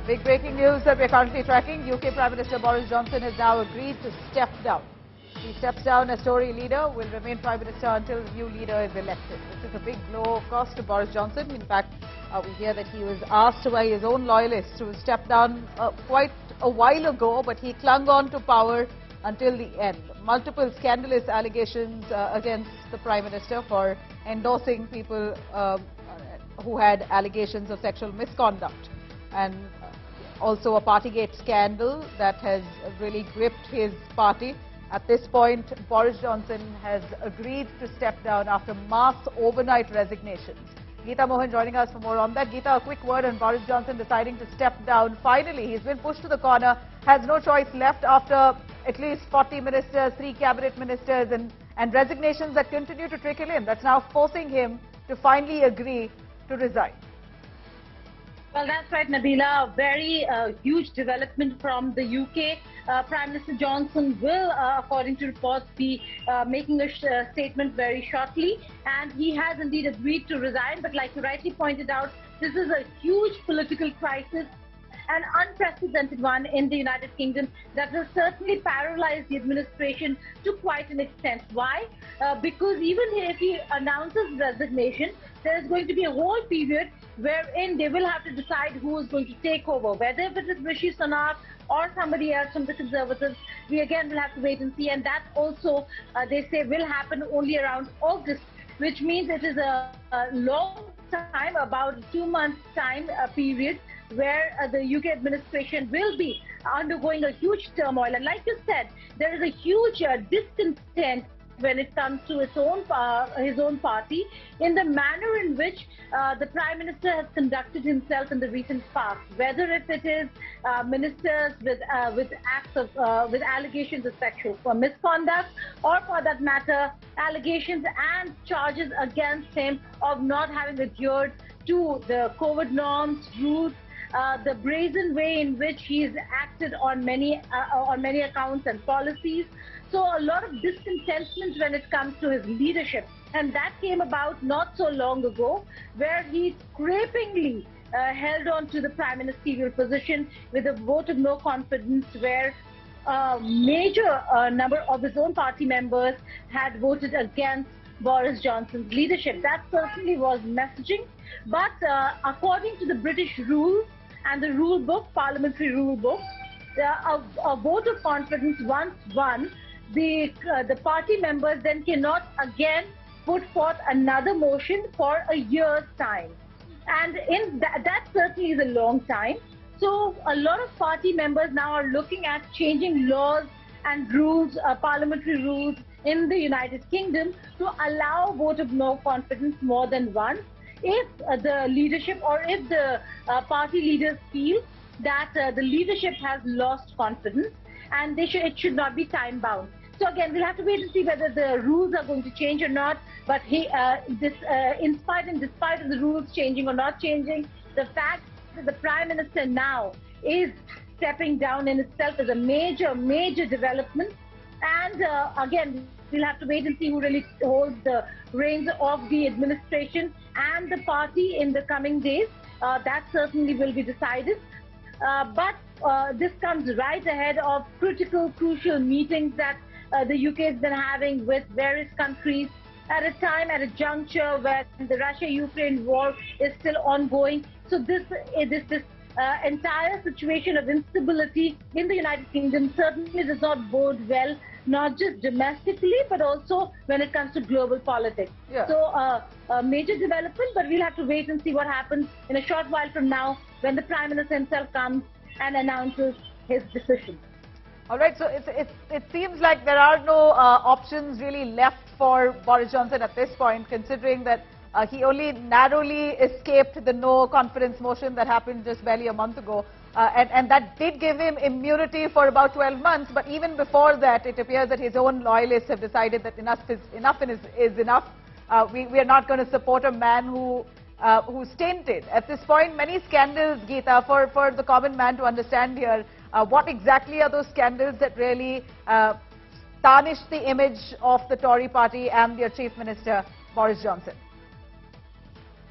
Big breaking news that we're currently tracking. UK Prime Minister Boris Johnson has now agreed to step down. He steps down as Tory leader, will remain Prime Minister until the new leader is elected. This is a big blow, of course, to Boris Johnson. In fact, we hear that he was asked by his own loyalists to step down quite a while ago, but he clung on to power until the end. Multiple scandalous allegations against the Prime Minister for endorsing people who had allegations of sexual misconduct, and also a Partygate scandal that has really gripped his party. At this point, Boris Johnson has agreed to step down after mass overnight resignations. Geeta Mohan joining us for more on that. Geeta, a quick word on Boris Johnson deciding to step down. Finally, he's been pushed to the corner, has no choice left after at least 40 ministers, 3 cabinet ministers, and resignations that continue to trickle in. That's now forcing him to finally agree to resign. Well, that's right, Nabila. A very huge development from the UK. Prime Minister Johnson will, according to reports, be making a statement very shortly. And he has indeed agreed to resign. But like you rightly pointed out, this is a huge political crisis, an unprecedented one in the United Kingdom that will certainly paralyze the administration to quite an extent. Why? Because even if he announces resignation, there is going to be a whole period wherein they will have to decide who is going to take over, whether if it is Rishi Sunak or somebody else from the Conservatives. We again will have to wait and see, and that also they say will happen only around August, which means it is a long time, about 2 months time period, where the UK administration will be undergoing a huge turmoil. And like you said, there is a huge discontent when it comes to his own party in the manner in which the Prime Minister has conducted himself in the recent past, whether if it is ministers with acts of with allegations of sexual misconduct, or for that matter allegations and charges against him of not having adhered to the COVID norms, rules, the brazen way in which he's acted on many accounts and policies. So a lot of discontentment when it comes to his leadership, and that came about not so long ago, where he scrapingly held on to the prime ministerial position with a vote of no confidence, where a major number of his own party members had voted against Boris Johnson's leadership. That certainly was messaging, but according to the British rules and the rule book, parliamentary rule book, a vote of confidence once won, the party members then cannot again put forth another motion for a year's time, and in that certainly is a long time. So a lot of party members now are looking at changing laws and rules, parliamentary rules in the United Kingdom, to allow vote of no confidence more than once if the leadership or if the party leaders feel that the leadership has lost confidence, and it should not be time bound. So again, we'll have to wait and see whether the rules are going to change or not. But in spite of the rules changing or not changing, the fact that the Prime Minister now is stepping down in itself is a major, major development. And again, we'll have to wait and see who really holds the reins of the administration and the party in the coming days. That certainly will be decided. But this comes right ahead of critical, crucial meetings that the UK has been having with various countries at a time, at a juncture where the Russia-Ukraine war is still ongoing. So this entire situation of instability in the United Kingdom certainly does not bode well, not just domestically, but also when it comes to global politics. Yeah. So a major development, but we'll have to wait and see what happens in a short while from now when the Prime Minister himself comes and announces his decision. All right, so it seems like there are no options really left for Boris Johnson at this point, considering that he only narrowly escaped the no confidence motion that happened just barely a month ago. And that did give him immunity for about 12 months. But even before that, it appears that his own loyalists have decided that enough is enough. We are not going to support a man who's tainted. At this point, many scandals, Geeta, for the common man to understand here. What exactly are those scandals that really tarnish the image of the Tory party and their Chief Minister, Boris Johnson?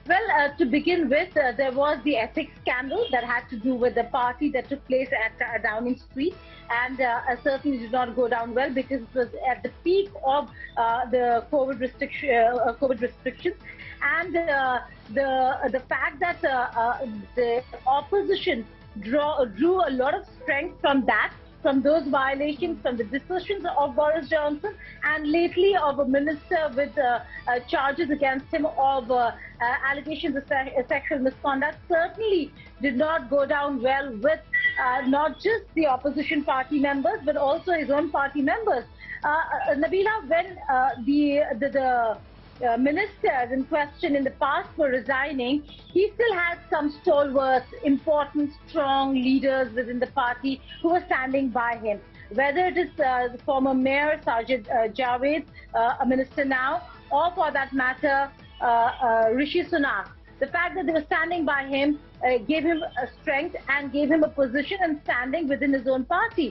Well, to begin with, there was the ethics scandal that had to do with the party that took place at Downing Street, and certainly did not go down well because it was at the peak of the COVID restrictions, and the fact that the opposition drew a lot of strength from that, from those violations, from the decisions of Boris Johnson, and lately of a minister with charges against him of allegations of sexual misconduct, certainly did not go down well with not just the opposition party members, but also his own party members. Nabila, when the ministers in question in the past were resigning, he still had some stalwarts, important, strong leaders within the party who were standing by him. Whether it is the former mayor, Sajid Javed, a minister now, or for that matter, Rishi Sunak. The fact that they were standing by him gave him a strength and gave him a position and standing within his own party.